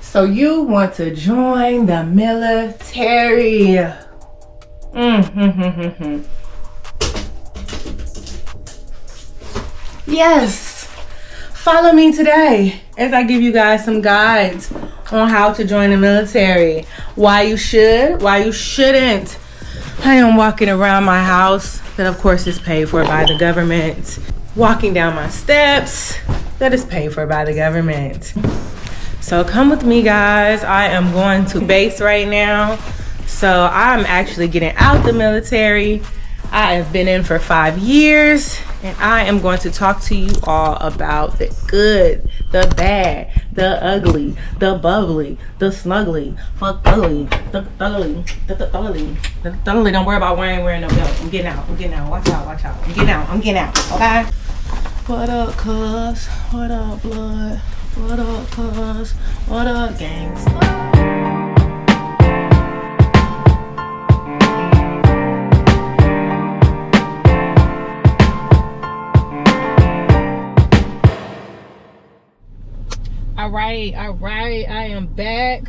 So you want to join the military? Yes. Follow me today as I give you guys some guides on how to join the military. Why you should, why you shouldn't. I am walking around my house that of course is paid for by the government. Walking down my steps that is paid for by the government. So come with me, guys. I am going to base right now. So I'm actually getting out the military. I have been in for 5 years, and I am going to talk to you all about the good, the bad, the ugly, the bubbly, the snuggly, fuck ugly, the thoroughly, the thoroughly, the thoroughly. Don't worry about wearing no belt. I'm getting out. I'm getting out. Watch out. Watch out. I'm getting out. I'm getting out. Okay. What up, cuz? What up, blood? What up, cuz? What up, gangsta? All right, I am back.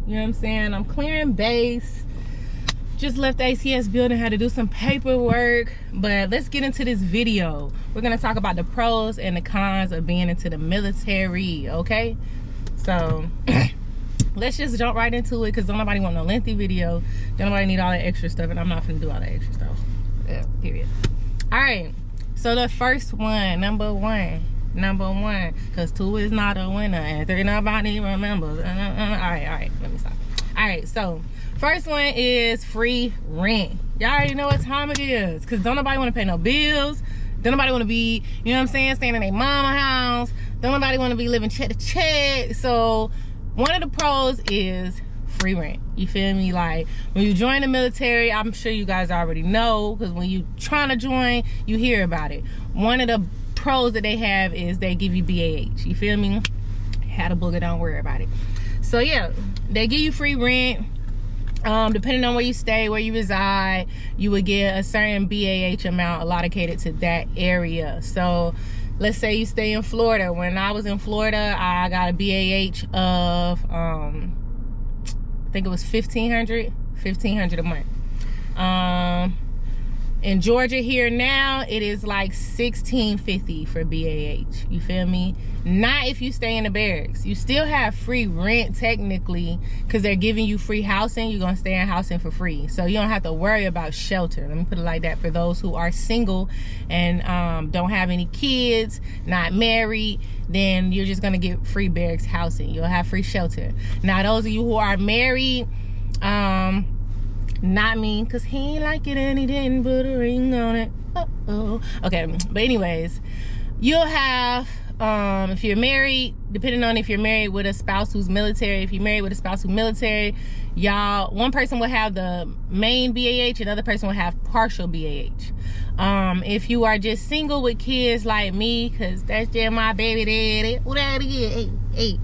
You know what I'm saying? I'm clearing base. Just left the ACS building, had to do some paperwork, but let's get into this video. We're gonna talk about the pros and the cons of being into the military, okay? So let's just jump right into it, because don't nobody want no lengthy video. Don't nobody need all that extra stuff, and I'm not gonna do all that extra stuff. Yeah, period. All right, so the first one, number one, because 2 is not a winner and 3 nobody remembers. All right, let me stop. All right, so first one is free rent. Y'all already know what time it is, because don't nobody want to pay no bills. Don't nobody want to be, you know what I'm saying, staying in their mama house. Don't nobody want to be living check to check. So one of the pros is free rent. You feel me? Like when you join the military, I'm sure you guys already know, because when you trying to join, you hear about it. One of the pros that they have is they give you BAH. You feel me? Had a booger, don't worry about it. So yeah, they give you free rent. Depending on where you stay, where you reside, you would get a certain BAH amount allocated to that area. So let's say you stay in Florida. When I was in Florida, I got a BAH of I think it was $1,500 a month. In Georgia here now, it is like $1,650 for BAH. You feel me? Not if you stay in the barracks. You still have free rent technically, because they're giving you free housing. You're gonna stay in housing for free, so you don't have to worry about shelter. Let me put it like that. For those who are single and don't have any kids, not married, then you're just gonna get free barracks housing. You'll have free shelter. Now those of you who are married, not me, because he ain't like it and he didn't put a ring on it. Okay, but anyways, you'll have, if you're married, depending on if you're married with a spouse who's military, if you're married with a spouse who's military, y'all, one person will have the main BAH, another person will have partial BAH. If you are just single with kids like me, because that's just my baby daddy, what that is, hey.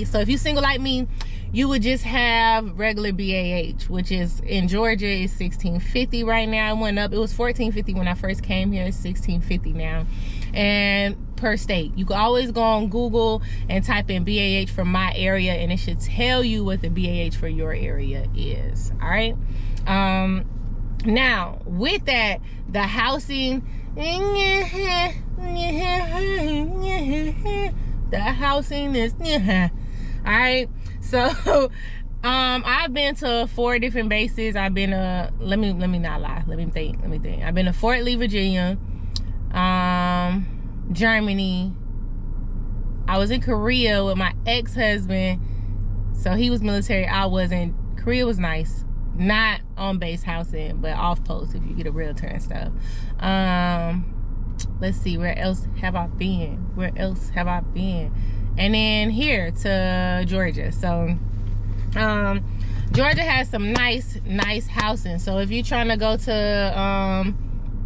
So if you're single like me, you would just have regular BAH, which is in Georgia is $1,650 right now. It went up. It was $1,450 when I first came here. It's $1,650 now, and per state. You can always go on Google and type in BAH for my area, and it should tell you what the BAH for your area is. All right. Now with that, the housing, the housing is all right. So I've been to 4 different bases. I've been let me not lie. Let me think. I've been to Fort Lee, Virginia, Germany. I was in Korea with my ex-husband. So he was military, I wasn't. Korea was nice. Not on base housing, but off post if you get a realtor and stuff. Let's see, where else have I been? And then here to Georgia. So Georgia has some nice housing. So if you're trying to go to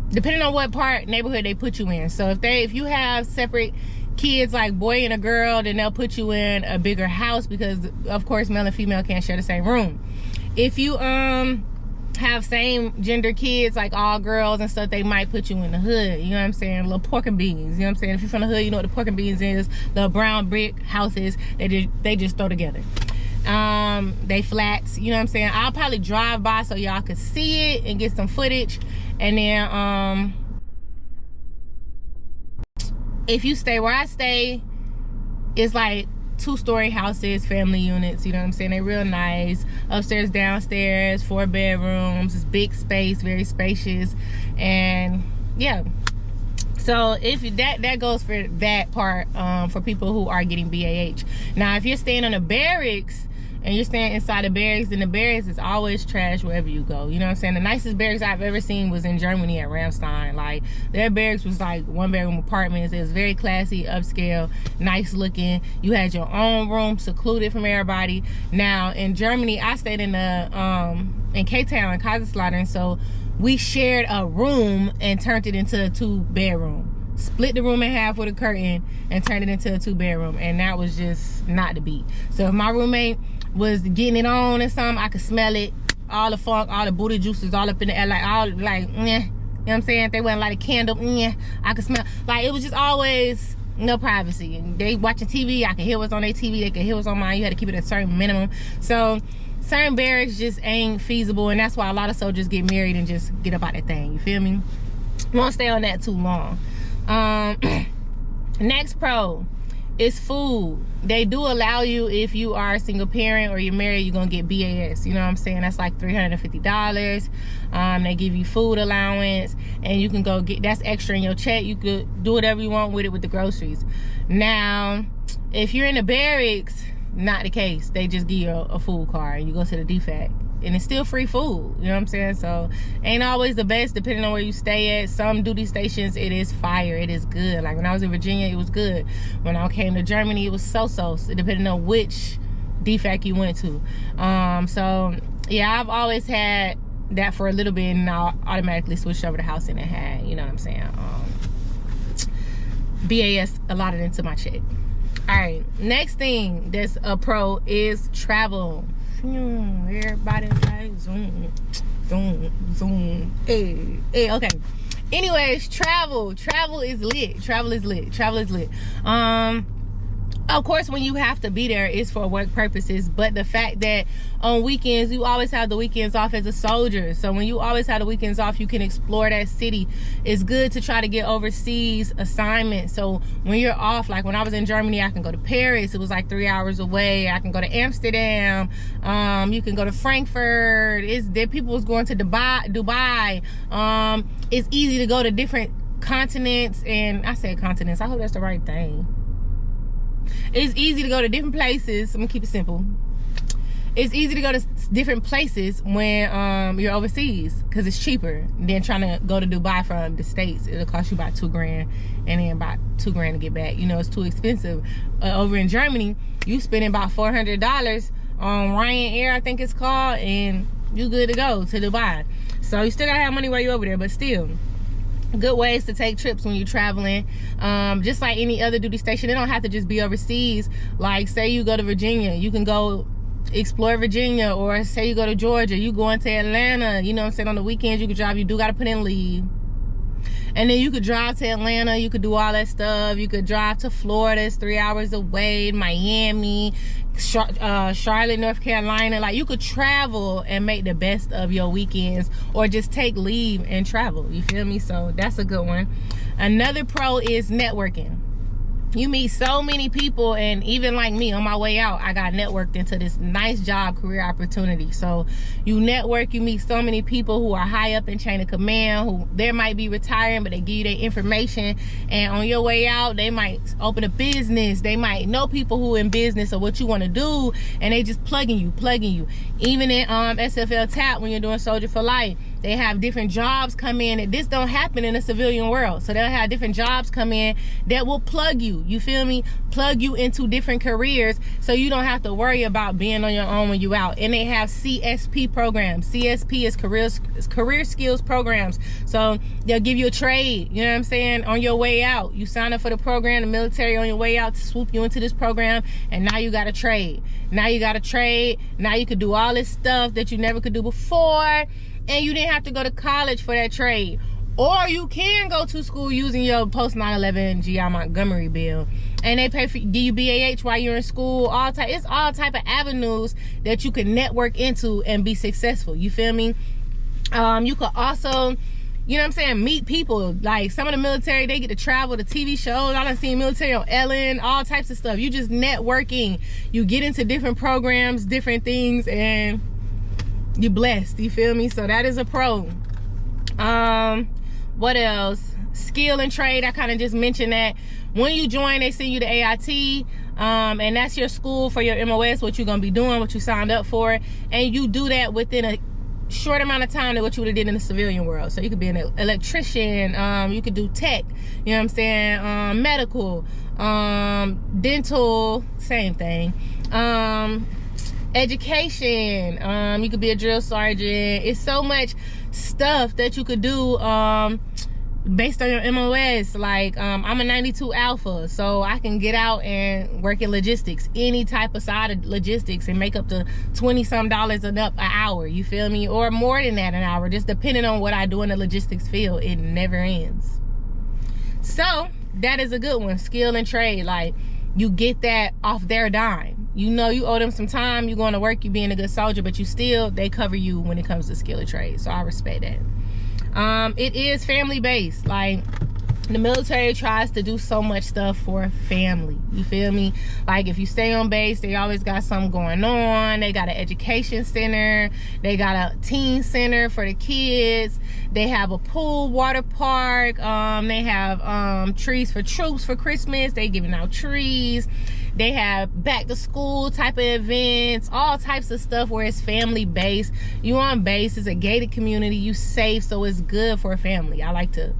depending on what neighborhood they put you in. So if you have separate kids, like boy and a girl, then they'll put you in a bigger house, because of course male and female can't share the same room. If you have same gender kids, like all girls and stuff, they might put you in the hood. You know what I'm saying? Little pork and beans. You know what I'm saying? If you're from the hood, you know what the pork and beans is. The brown brick houses they just throw together. They flats, you know what I'm saying? I'll probably drive by so y'all could see it and get some footage. And then if you stay where I stay, it's like 2-story houses, family units, you know what I'm saying? They're real nice. Upstairs, downstairs, 4 bedrooms. It's big space, very spacious. And yeah, so if that goes for that part, for people who are getting BAH. Now if you're staying on a barracks and you're staying inside the barracks, then the barracks is always trash wherever you go. You know what I'm saying? The nicest barracks I've ever seen was in Germany at Ramstein. Like, their barracks was like 1-bedroom apartments. It was very classy, upscale, nice looking. You had your own room, secluded from everybody. Now in Germany, I stayed in K-Town in Kaiserslautern, so we shared a room and turned it into a 2-bedroom. Split the room in half with a curtain and turned it into a 2-bedroom, and that was just not the beat. So if my roommate was getting it on or something, I could smell it, all the funk, all the booty juices all up in the air, like all like, you know what I'm saying? If they wouldn't light a candle, I could smell, like, it was just always no privacy. And they watching TV, I could hear what's on their TV, they could hear what's on mine. You had to keep it at a certain minimum. So certain barracks just ain't feasible, and that's why a lot of soldiers get married and just get up out that thing, you feel me? Won't stay on that too long. Next pro is food. They do allow you, if you are a single parent or you're married, you're gonna get BAS, you know what I'm saying? That's like $350. They give you food allowance, and you can go get, that's extra in your check. You could do whatever you want with it with the groceries. Now if you're in the barracks, not the case. They just give you a food card and you go to the DFAC, and it's still free food, you know what I'm saying? So ain't always the best depending on where you stay at. Some duty stations, it is fire, it is good. Like when I was in Virginia, it was good. When I came to Germany, it was so-so, depending on which DFAC you went to. So yeah, I've always had that for a little bit, and I automatically switched over to housing and had, you know what I'm saying, BAS allotted into my check. All right, next thing that's a pro is travel. Everybody like zoom, hey, okay. Anyways, travel is lit. Of course, when you have to be there, it's for work purposes, but the fact that on weekends, you always have the weekends off as a soldier. So when you always have the weekends off, you can explore that city. It's good to try to get overseas assignments. So when you're off, like when I was in Germany, I can go to Paris. It was like 3 hours away. I can go to Amsterdam. You can go to Frankfurt. People was going to Dubai. It's easy to go to different continents, and I said continents. I hope that's the right thing. It's easy to go to different places. I'm gonna keep it simple. It's easy to go to different places when you're overseas, because it's cheaper than trying to go to Dubai from the States. It'll cost you about $2,000, and then about $2,000 to get back. You know, it's too expensive. Over in Germany, you spending about $400 on Ryanair, I think it's called, and you good to go to Dubai. So you still gotta have money while you're over there, but still, good ways to take trips when you're traveling. Just like any other duty station, it don't have to just be overseas. Like say you go to Virginia, you can go explore Virginia, or say you go to Georgia, you going to Atlanta, you know what I'm saying? On the weekends you could drive, you do got to put in leave. And then you could drive to Atlanta, you could do all that stuff. You could drive to Florida, it's 3 hours away, Miami, Charlotte, North Carolina. Like, you could travel and make the best of your weekends, or just take leave and travel, you feel me? So that's a good one. Another pro is networking. You meet so many people, and even like me, on my way out, I got networked into this nice job career opportunity. So you network, you meet so many people who are high up in chain of command, who they might be retiring, but they give you their information, and on your way out, they might open a business. They might know people who are in business or what you want to do, and they just plugging you. Even in SFL TAP, when you're doing Soldier for Life, they have different jobs come in, and this don't happen in the civilian world. So they'll have different jobs come in that will plug you, you feel me? Plug you into different careers, so you don't have to worry about being on your own when you out. And they have CSP programs. CSP is career skills programs. So they'll give you a trade, you know what I'm saying, on your way out. You sign up for the program, the military on your way out to swoop you into this program, and now you got a trade. Now you could do all this stuff that you never could do before. And you didn't have to go to college for that trade. Or you can go to school using your post 9/11 GI Montgomery bill, and they pay for give you BAH while you're in school. It's all type of avenues that you can network into and be successful. You feel me? You could also, you know what I'm saying, meet people. Like some of the military, they get to travel to TV shows. I done seen military on Ellen, all types of stuff. You just networking. You get into different programs, different things, and you're blessed. You feel me? So that is a pro. What else? Skill and trade, I kind of just mentioned that. When you join, they send you the AIT, and that's your school for your MOS, what you're gonna be doing, what you signed up for, and you do that within a short amount of time than what you would have did in the civilian world. So you could be an electrician, you could do tech, you know what I'm saying, medical, dental, same thing, education, you could be a drill sergeant. It's so much stuff that you could do based on your MOS. Like I'm a 92 Alpha, so I can get out and work in logistics, any type of side of logistics, and make up to $20-some an hour, you feel me, or more than that an hour, just depending on what I do in the logistics field. It never ends. So that is a good one. Skill and trade, like you get that off their dime. You know you owe them some time, you're going to work, you being a good soldier, but you still, they cover you when it comes to skill and trade. So I respect that. It is family based. Like the military tries to do so much stuff for family, you feel me? Like if you stay on base, they always got something going on. They got an education center, they got a teen center for the kids, they have a pool, water park, they have trees for troops for Christmas, they giving out trees, they have back to school type of events, all types of stuff where it's family based. You on base, it's a gated community, you safe, so it's good for a family. I like to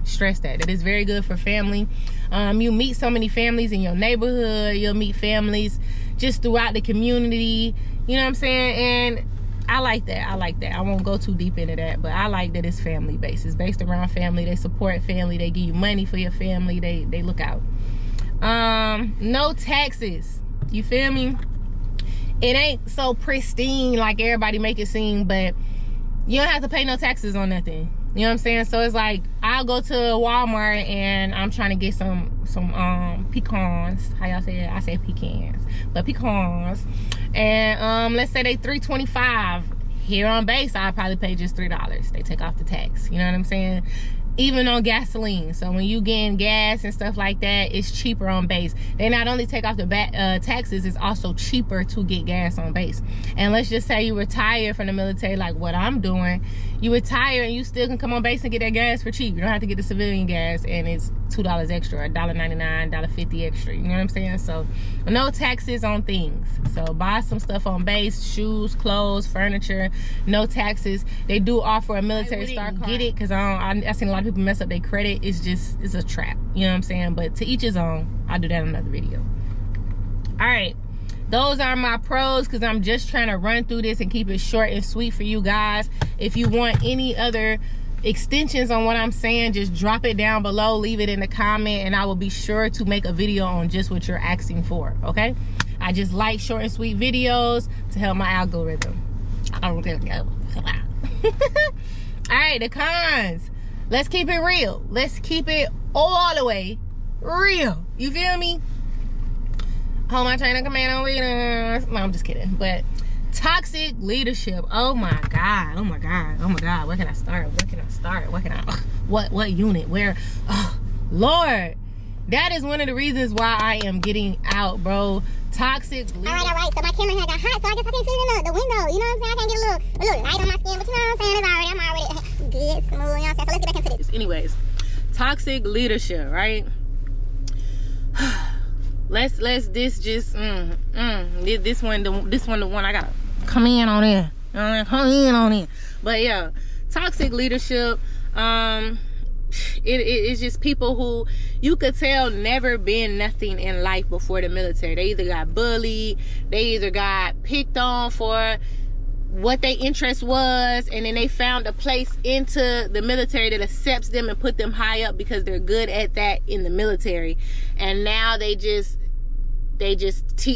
stress that it is very good for family. You meet so many families in your neighborhood, you'll meet families just throughout the community, you know what I'm saying? And I like that. I won't go too deep into that, but I like that it's family based. It's based around family. They support family, they give you money for your family, they look out. No taxes, you feel me? It ain't so pristine like everybody make it seem, but you don't have to pay no taxes on nothing. You know what I'm saying? So it's like I'll go to Walmart and I'm trying to get some pecans. How y'all say it? I say pecans, but pecans. And let's say they $3.25. Here on base, I'll probably pay just $3. They take off the tax. You know what I'm saying? Even on gasoline. So when you getting gas and stuff like that, it's cheaper on base. They not only take off the taxes, it's also cheaper to get gas on base. And let's just say you retire from the military, like what I'm doing. You retire and you still can come on base and get that gas for cheap. You don't have to get the civilian gas, and it's $2 extra, $1.99, $1.50 extra. You know what I'm saying? So no taxes on things. So buy some stuff on base, shoes, clothes, furniture, no taxes. They do offer a military star card. Get it, because I seen a lot of people mess up their credit. It's a trap. You know what I'm saying? But to each his own. I'll do that in another video. All right. Those are my pros, because I'm just trying to run through this and keep it short and sweet for you guys. If you want any other extensions on what I'm saying, just drop it down below, leave it in the comment, and I will be sure to make a video on just what you're asking for, okay? I just like short and sweet videos to help my algorithm. I don't really know. All right, the cons. Let's keep it real. Let's keep it all the way real. You feel me? Hold my chain of command on leaders. No, I'm just kidding. But toxic leadership. Oh my God. Oh my God. Oh my God. Where can I start? Where can I start? Where can I? What unit? Where? Oh, Lord. That is one of the reasons why I am getting out, bro. Toxic leadership. All right. So my camera had got hot, so I guess I can't see in the window. You know what I'm saying? I can't get a little light on my skin, but you know what I'm saying? I'm already good, smooth. You know what I'm saying? So let's get back into this. Anyways, toxic leadership, right? Let's this one the one I gotta come in on it. Come in on it. But yeah, toxic leadership. It's just people who you could tell never been nothing in life before the military. They either got bullied, they either got picked on for what their interest was, and then they found a place into the military that accepts them and put them high up because they're good at that in the military, and now they just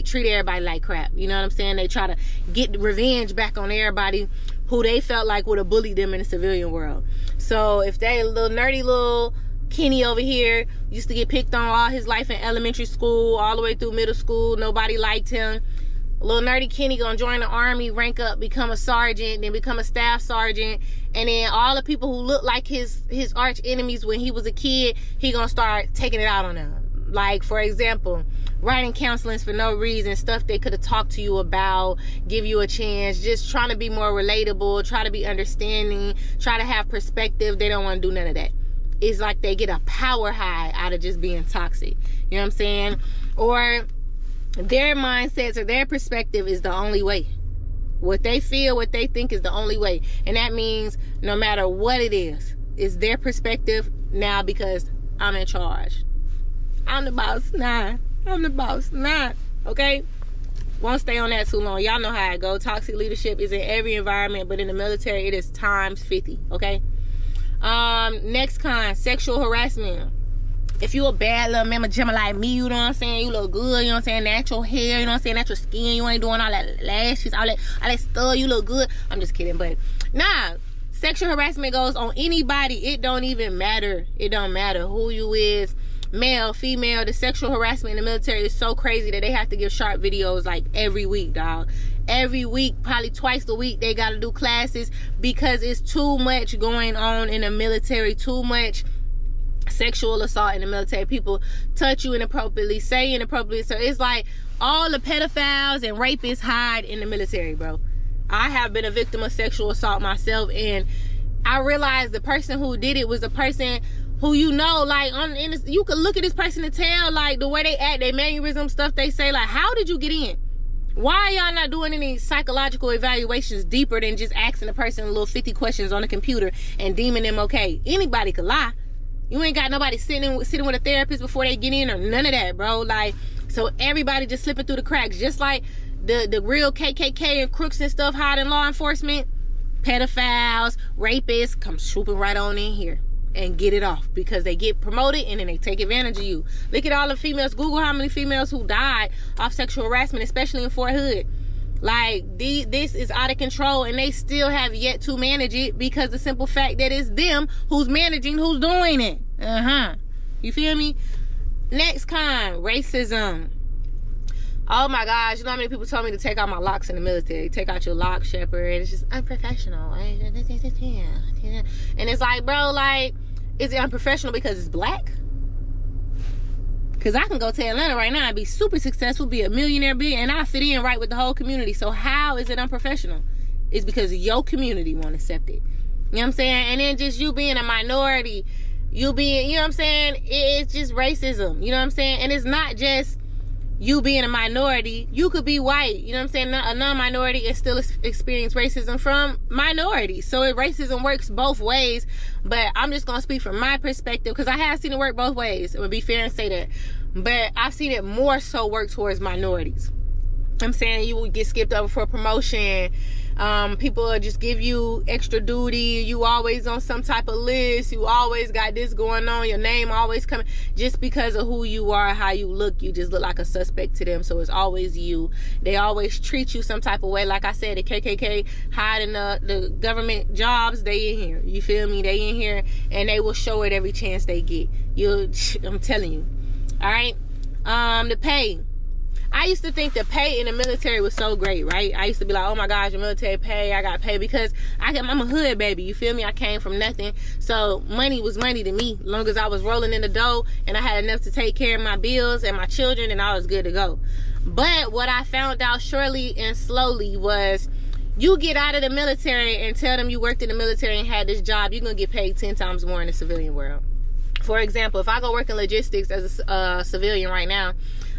treat everybody like crap. You know what I'm saying? They try to get revenge back on everybody who they felt like would have bullied them in the civilian world. So if they a little nerdy little Kenny over here used to get picked on all his life in elementary school, all the way through middle school, nobody liked him. Little nerdy Kenny gonna join the army, rank up, become a sergeant, then become a staff sergeant, and then all the people who look like his arch enemies when he was a kid, he gonna start taking it out on them. Like, for example, writing counselings for no reason, stuff they could have talked to you about, give you a chance, just trying to be more relatable, try to be understanding, try to have perspective. They don't want to do none of that. It's like they get a power high out of just being toxic. You know what I'm saying? Or their mindsets or their perspective is the only way. What they feel, what they think is the only way. And that means no matter what it is, it's their perspective now because I'm in charge. I'm the boss now. I'm the boss now. Okay? Won't stay on that too long. Y'all know how it go. Toxic leadership is in every environment, but in the military, it is times 50. Okay? Next con, sexual harassment. If you a bad little mama jimma like me, you know what I'm saying? You look good, you know what I'm saying? Natural hair, you know what I'm saying? Natural skin, you ain't doing all that lashes, all that stuff, you look good. I'm just kidding, but nah. Sexual harassment goes on anybody. It don't even matter. It don't matter who you is. Male, female, the sexual harassment in the military is so crazy that they have to give sharp videos like every week, dog. Every week, probably twice a week, they gotta do classes because it's too much going on in the military, too much sexual assault in the military. People touch you inappropriately, say inappropriately. So it's like all the pedophiles and rapists hide in the military, bro. I have been a victim of sexual assault myself, and I realized the person who did it was the person who, you know, like, you could look at this person and tell, like, the way they act, their mannerism, stuff they say, like, how did you get in? Why are y'all not doing any psychological evaluations deeper than just asking the person a little 50 questions on the computer and deeming them okay? Anybody could lie. You ain't got nobody sitting with a therapist before they get in or none of that, bro. Like, so everybody just slipping through the cracks, just like the real KKK and crooks and stuff hiding law enforcement. Pedophiles, rapists come swooping right on in here and get it off because they get promoted and then they take advantage of you. Look at all the females. Google how many females who died off sexual harassment, especially in Fort Hood. Like, this is out of control, and they still have yet to manage it because the simple fact that it's them who's managing, who's doing it. You feel me? Next con, racism. Oh my gosh, you know how many people told me to take out my locks in the military? Take out your locks, Shepherd. It's just unprofessional. And it's like, bro, like, is it unprofessional because it's black? Because I can go to Atlanta right now and be super successful, be a millionaire, and I fit in right with the whole community. So how is it unprofessional? It's because your community won't accept it. You know what I'm saying? And then just you being a minority, you being, you know what I'm saying? It's just racism. You know what I'm saying? And it's not just you being a minority. You could be white, you know what I'm saying? A non-minority and still experience racism from minorities. So racism works both ways, but I'm just gonna speak from my perspective because I have seen it work both ways. It would be fair and say that, but I've seen it more so work towards minorities. I'm saying you would get skipped over for a promotion. People will just give you extra duty. You always on some type of list. You always got this going on. Your name always coming. Just because of who you are, how you look, you just look like a suspect to them. So it's always you. They always treat you some type of way. Like I said, the KKK hiding the government jobs. They in here. You feel me? They in here, and they will show it every chance they get. I'm telling you. All right. The pay. I used to think the pay in the military was so great, right? I used to be like, oh my gosh, the military pay, I got paid because I'm a hood baby, you feel me? I came from nothing. So money was money to me. As long as I was rolling in the dough and I had enough to take care of my bills and my children, and I was good to go. But what I found out surely and slowly was, you get out of the military and tell them you worked in the military and had this job, you're going to get paid 10 times more in the civilian world. For example, if I go work in logistics as a civilian right now,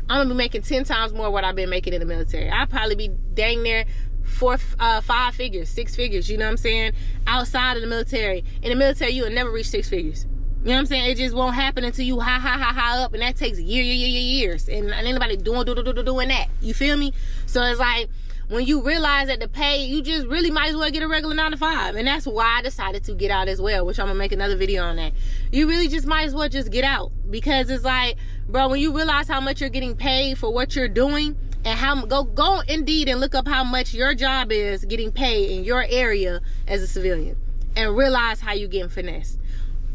I'm gonna be making 10 times more what I've been making in the military. I'll probably be dang near 5 figures, 6 figures, you know what I'm saying? Outside of the military. In the military, you will never reach 6 figures. You know what I'm saying? It just won't happen until you high up, and that takes years. And anybody doing that. You feel me? So it's like, when you realize that the pay, you just really might as well get a regular 9 to 5. And that's why I decided to get out as well, which I'm gonna make another video on that. You really just might as well just get out, because it's like, bro, when you realize how much you're getting paid for what you're doing, And go Indeed and look up how much your job is getting paid in your area as a civilian, and realize how you getting finessed.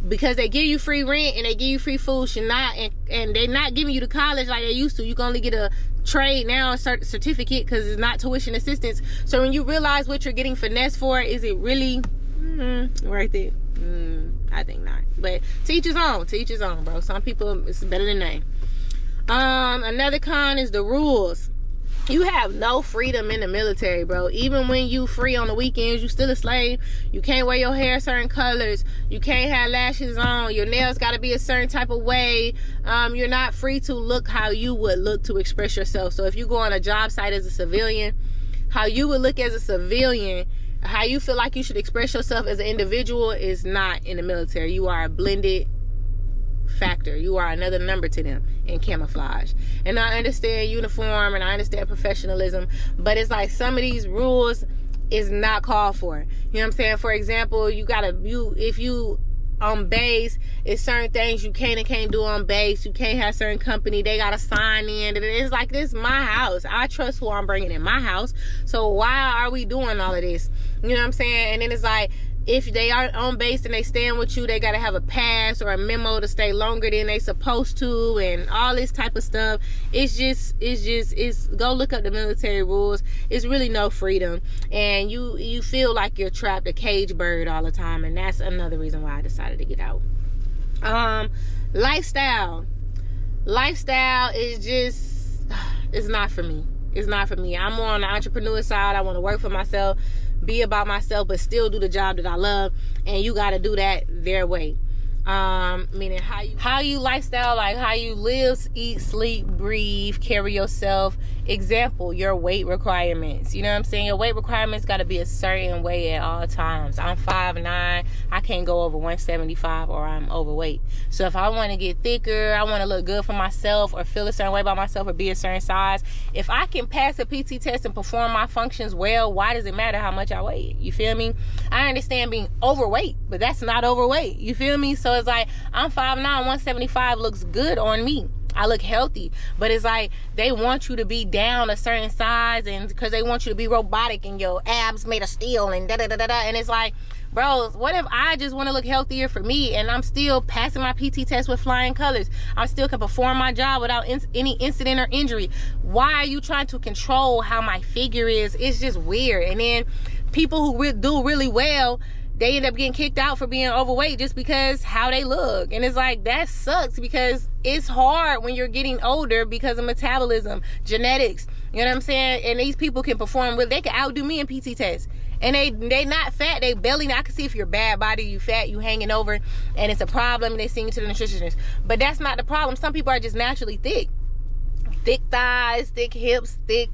Because they give you free rent and they give you free food, and they're not giving you the college like they used to. You can only get a trade now, a certificate, because it's not tuition assistance. So when you realize what you're getting finessed for, is it really worth it? I think not. But to each his own, bro. Some people, it's better than they. Another con is the rules. You have no freedom in the military, bro. Even when you free on the weekends, you still a slave. You can't wear your hair certain colors. You can't have lashes on. Your nails got to be a certain type of way. You're not free to look how you would look to express yourself. So if you go on a job site as a civilian, how you would look as a civilian, how you feel like you should express yourself as an individual is not in the military. You are a blended factor. You are another number to them in camouflage. And I understand uniform and I understand professionalism, but it's like some of these rules is not called for. You know what I'm saying? For example, if you on base, it's certain things you can and can't do on base. You can't have certain company. They got to sign in. It's like, this is my house. I trust who I'm bringing in my house. So why are we doing all of this? You know what I'm saying? And then it's like, if they are on base and they stand with you, they got to have a pass or a memo to stay longer than they supposed to, and all this type of stuff. It's go look up the military rules. It's really no freedom, and you feel like you're trapped, a cage bird all the time. And that's another reason why I decided to get out. Lifestyle is just, it's not for me. It's not for me. I'm more on the entrepreneur side. I want to work for myself, be about myself, but still do the job that I love. And you got to do that their way. Meaning how you lifestyle, like how you live, eat, sleep, breathe, carry yourself. Example, your weight requirements. You know what I'm saying? Your weight requirements got to be a certain way at all times. I'm 5'9". I can't go over 175 or I'm overweight. So if I want to get thicker, I want to look good for myself or feel a certain way about myself or be a certain size, if I can pass a PT test and perform my functions well, why does it matter how much I weigh? You feel me? I understand being overweight, but that's not overweight. You feel me? So it's like, I'm 5'9", 175 looks good on me. I look healthy, but it's like they want you to be down a certain size, and because they want you to be robotic and your abs made of steel and da-da-da-da-da. And it's like, bro, what if I just want to look healthier for me and I'm still passing my PT test with flying colors? I still can perform my job without any incident or injury. Why are you trying to control how my figure is? It's just weird. And then people who do really well, they end up getting kicked out for being overweight just because how they look. And it's like, that sucks, because it's hard when you're getting older because of metabolism, genetics. You know what I'm saying? And these people can perform well. They can outdo me in PT tests. And they not fat. They belly. I can see if you're bad body, you fat, you hanging over, and it's a problem. And they send you to the nutritionist. But that's not the problem. Some people are just naturally thick. Thick thighs, thick hips, thick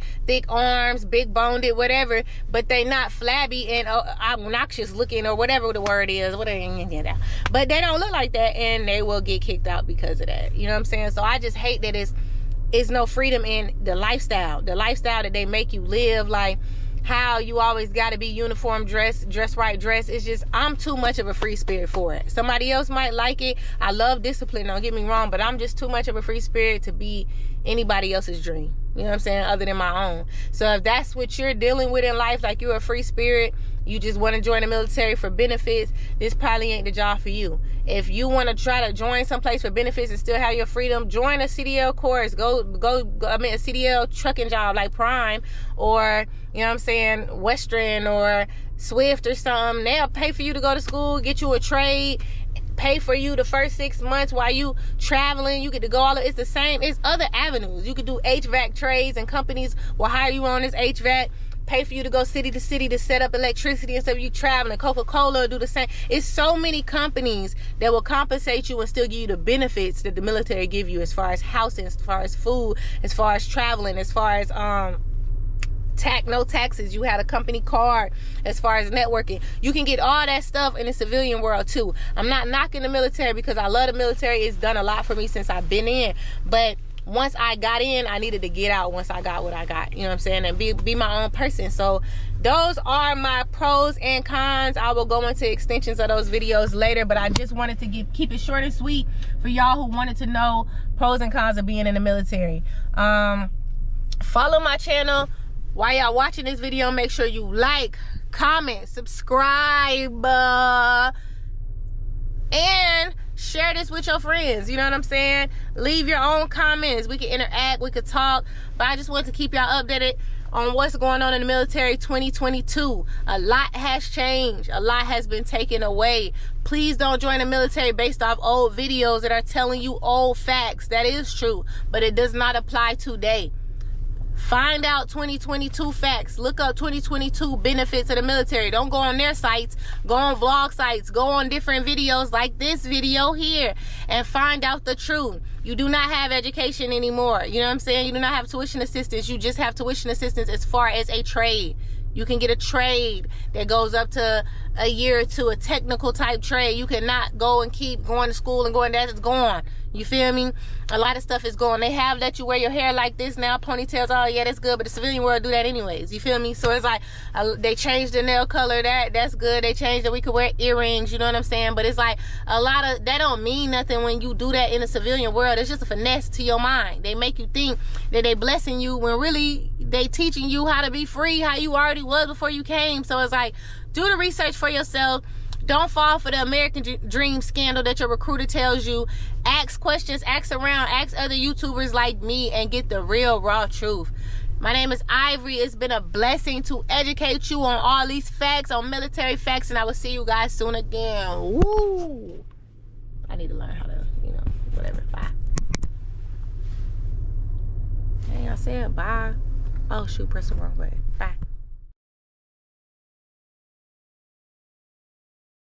arms, big boned, whatever, but they not flabby and obnoxious looking, or whatever the word is, but they don't look like that, and they will get kicked out because of that. You know what I'm saying? So I just hate that it's no freedom in the lifestyle that they make you live, like how you always got to be uniform, dress right. It's just, I'm too much of a free spirit for it. Somebody else might like it. I love discipline, don't get me wrong, but I'm just too much of a free spirit to be anybody else's dream. You know what I'm saying? Other than my own. So if that's what you're dealing with in life, like you're a free spirit, you just want to join the military for benefits, this probably ain't the job for you. If you want to try to join someplace for benefits and still have your freedom, join a CDL course. Go a CDL trucking job like Prime, or, you know what I'm saying, Western or Swift or something. They'll pay for you to go to school, get you a trade, pay for you the first 6 months while you traveling. You get to go it's the same. It's other avenues. You could do HVAC trades, and companies will hire you on this HVAC, pay for you to go city to city to set up electricity instead of you traveling. Coca-Cola will do the same. It's so many companies that will compensate you and still give you the benefits that the military give you, as far as housing, as far as food, as far as traveling, as far as no taxes. You had a company card, as far as networking. You can get all that stuff in the civilian world too. I'm not knocking the military, because I love the military. It's done a lot for me since I've been in, but once I got in, I needed to get out once I got what I got. You know what I'm saying? And be my own person. So those are my pros and cons. I will go into extensions of those videos later, but I just wanted to keep it short and sweet for y'all who wanted to know pros and cons of being in the military. Follow my channel. While y'all watching this video, make sure you like, comment, subscribe, and share this with your friends. You know what I'm saying? Leave your own comments. We can interact, we could talk. But I just want to keep y'all updated on what's going on in the military 2022. A lot has changed. A lot has been taken away. Please don't join the military based off old videos that are telling you old facts. That is true, but it does not apply today. Find out 2022 facts. Look up 2022 benefits of the military. Don't go on their sites. Go on vlog sites. Go on different videos like this video here and find out the truth. You do not have education anymore. You know what I'm saying? You do not have tuition assistance. You just have tuition assistance as far as a trade. You can get a trade that goes up to a year or two, a technical type trade. You cannot go and keep going to school and going, that is gone. You feel me? A lot of stuff is gone. They have let you wear your hair like this now, ponytails. Oh yeah, that's good, but the civilian world do that anyways. You feel me? So it's like they changed the nail color. That's good. They changed that we could wear earrings. You know what I'm saying? But it's like a lot of that don't mean nothing when you do that in the civilian world. It's just a finesse to your mind. They make you think that they blessing you when really they teaching you how to be free, how you already was before you came. So it's like, do the research for yourself. Don't fall for the American Dream scandal that your recruiter tells you. Ask questions, ask around, ask other YouTubers like me and get the real raw truth. My name is Ivory. It's been a blessing to educate you on all these facts, on military facts, and I will see you guys soon again. Woo! I need to learn how to, whatever. Bye. Dang, I said bye. Oh shoot, press the wrong way. Bye.